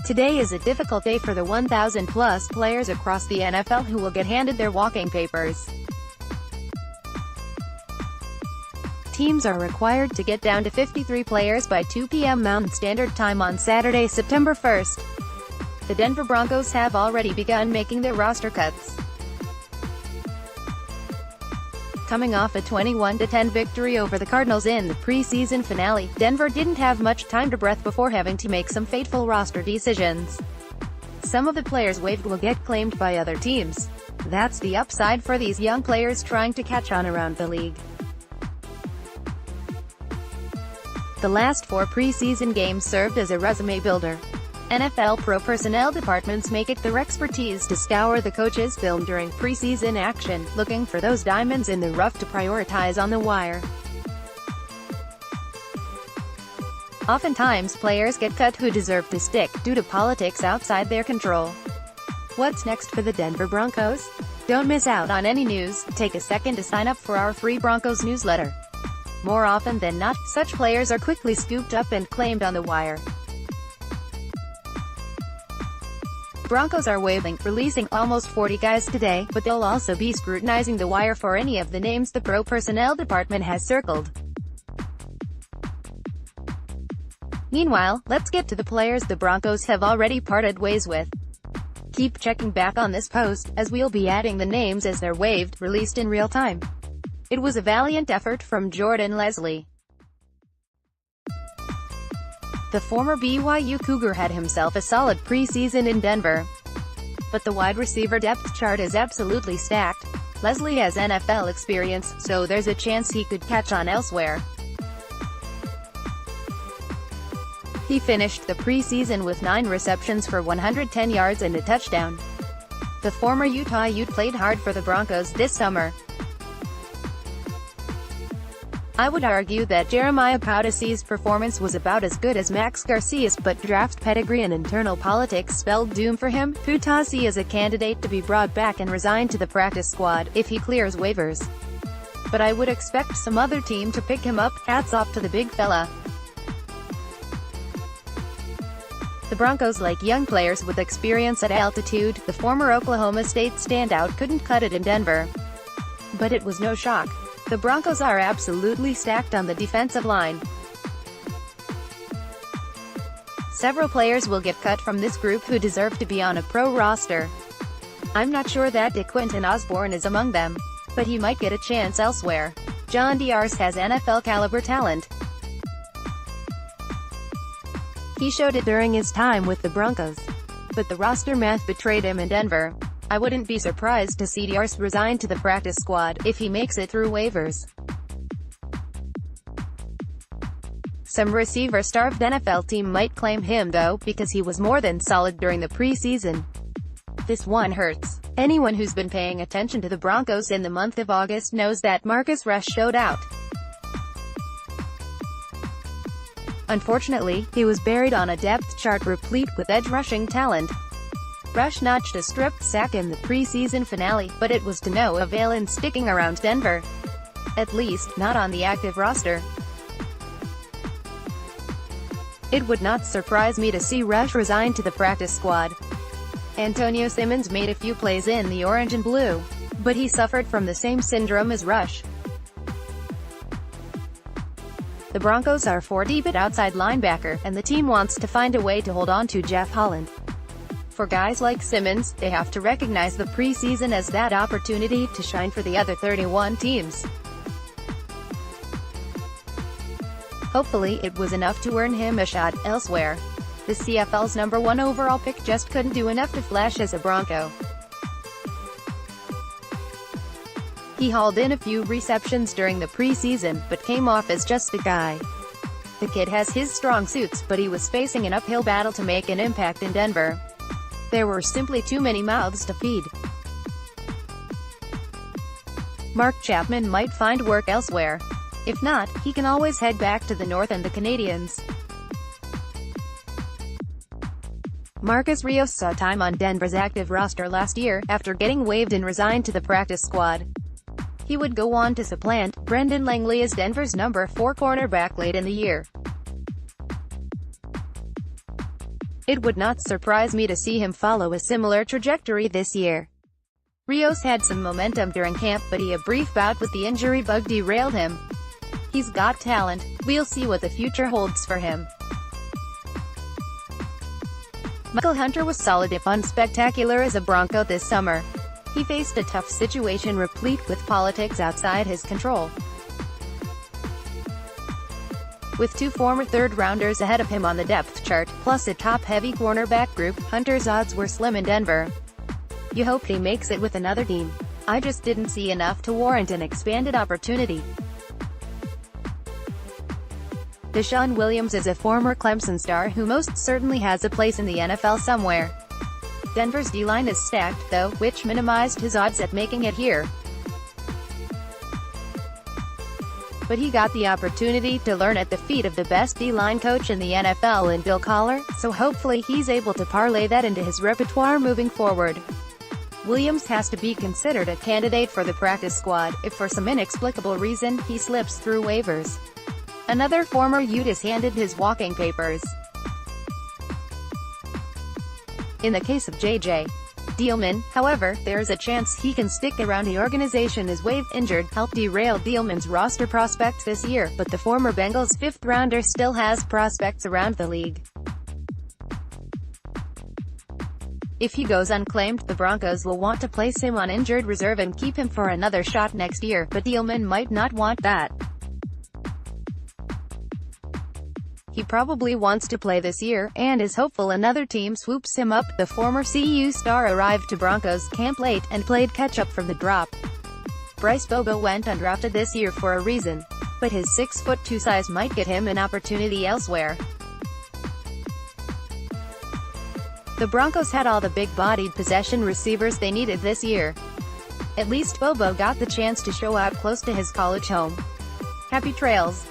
Today is a difficult day for the 1,000-plus players across the NFL who will get handed their walking papers. Teams are required to get down to 53 players by 2 p.m. Mountain Standard Time on Saturday, September 1st. The Denver Broncos have already begun making their roster cuts. Coming off a 21-10 victory over the Cardinals in the preseason finale, Denver didn't have much time to breathe before having to make some fateful roster decisions. Some of the players waived will get claimed by other teams. That's the upside for these young players trying to catch on around the league. The last 4 preseason games served as a resume builder. NFL pro personnel departments make it their expertise to scour the coaches' film during preseason action, looking for those diamonds in the rough to prioritize on the wire. Oftentimes players get cut who deserve to stick, due to politics outside their control. What's next for the Denver Broncos? Don't miss out on any news. Take a second to sign up for our free Broncos newsletter. More often than not, such players are quickly scooped up and claimed on the wire. Broncos are waiving, releasing almost 40 guys today, but they'll also be scrutinizing the wire for any of the names the pro personnel department has circled. Meanwhile, let's get to the players the Broncos have already parted ways with. Keep checking back on this post, as we'll be adding the names as they're waived, released in real time. It was a valiant effort from Jordan Leslie. The former BYU Cougar had himself a solid preseason in Denver. But the wide receiver depth chart is absolutely stacked. Leslie has NFL experience, so there's a chance he could catch on elsewhere. He finished the preseason with 9 receptions for 110 yards and a touchdown. The former Utah Ute played hard for the Broncos this summer. I would argue that Jeremiah Poutasi's performance was about as good as Max Garcia's, but draft pedigree and internal politics spelled doom for him. Poutasi is a candidate to be brought back and resigned to the practice squad, if he clears waivers. But I would expect some other team to pick him up. Hats off to the big fella. The Broncos like young players with experience at altitude. The former Oklahoma State standout couldn't cut it in Denver. But it was no shock. The Broncos are absolutely stacked on the defensive line. Several players will get cut from this group who deserve to be on a pro roster. I'm not sure that DeQuinton Osborne is among them, but he might get a chance elsewhere. John Diarse has NFL-caliber talent. He showed it during his time with the Broncos. But the roster math betrayed him in Denver. I wouldn't be surprised to see Diarse resign to the practice squad, if he makes it through waivers. Some receiver-starved NFL team might claim him though, because he was more than solid during the preseason. This one hurts. Anyone who's been paying attention to the Broncos in the month of August knows that Marcus Rush showed out. Unfortunately, he was buried on a depth chart replete with edge rushing talent. Rush notched a stripped sack in the preseason finale, but it was to no avail in sticking around Denver. At least, not on the active roster. It would not surprise me to see Rush resign to the practice squad. Antonio Simmons made a few plays in the orange and blue, but he suffered from the same syndrome as Rush. The Broncos are 4 deep at outside linebacker, and the team wants to find a way to hold on to Jeff Holland. For guys like Simmons, they have to recognize the preseason as that opportunity to shine for the other 31 teams. Hopefully, it was enough to earn him a shot elsewhere. The CFL's #1 overall pick just couldn't do enough to flash as a Bronco. He hauled in a few receptions during the preseason, but came off as just a guy. The kid has his strong suits, but he was facing an uphill battle to make an impact in Denver. There were simply too many mouths to feed. Mark Chapman might find work elsewhere. If not, he can always head back to the North and the Canadians. Marcus Rios saw time on Denver's active roster last year, after getting waived and resigned to the practice squad. He would go on to supplant Brendan Langley as Denver's #4 cornerback late in the year. It would not surprise me to see him follow a similar trajectory this year. Rios had some momentum during camp, but a brief bout with the injury bug derailed him. He's got talent. We'll see what the future holds for him. Michael Hunter was solid if unspectacular as a Bronco this summer. He faced a tough situation replete with politics outside his control. With two former third-rounders ahead of him on the depth chart, plus a top-heavy cornerback group, Hunter's odds were slim in Denver. You hope he makes it with another team. I just didn't see enough to warrant an expanded opportunity. Deshaun Williams is a former Clemson star who most certainly has a place in the NFL somewhere. Denver's D-line is stacked, though, which minimized his odds at making it here. But he got the opportunity to learn at the feet of the best D-line coach in the NFL in Bill Collar, so hopefully he's able to parlay that into his repertoire moving forward. Williams has to be considered a candidate for the practice squad, if for some inexplicable reason, he slips through waivers. Another former Ute is handed his walking papers. In the case of J.J. Dillman, however, there is a chance he can stick around the organization as waived injured helped derail Dillman's roster prospects this year, but the former Bengals fifth-rounder still has prospects around the league. If he goes unclaimed, the Broncos will want to place him on injured reserve and keep him for another shot next year, but Dillman might not want that. He probably wants to play this year, and is hopeful another team swoops him up. The former CU star arrived to Broncos camp late, and played catch-up from the drop. Bryce Bobo went undrafted this year for a reason. But his 6'2" size might get him an opportunity elsewhere. The Broncos had all the big-bodied possession receivers they needed this year. At least Bobo got the chance to show out close to his college home. Happy trails.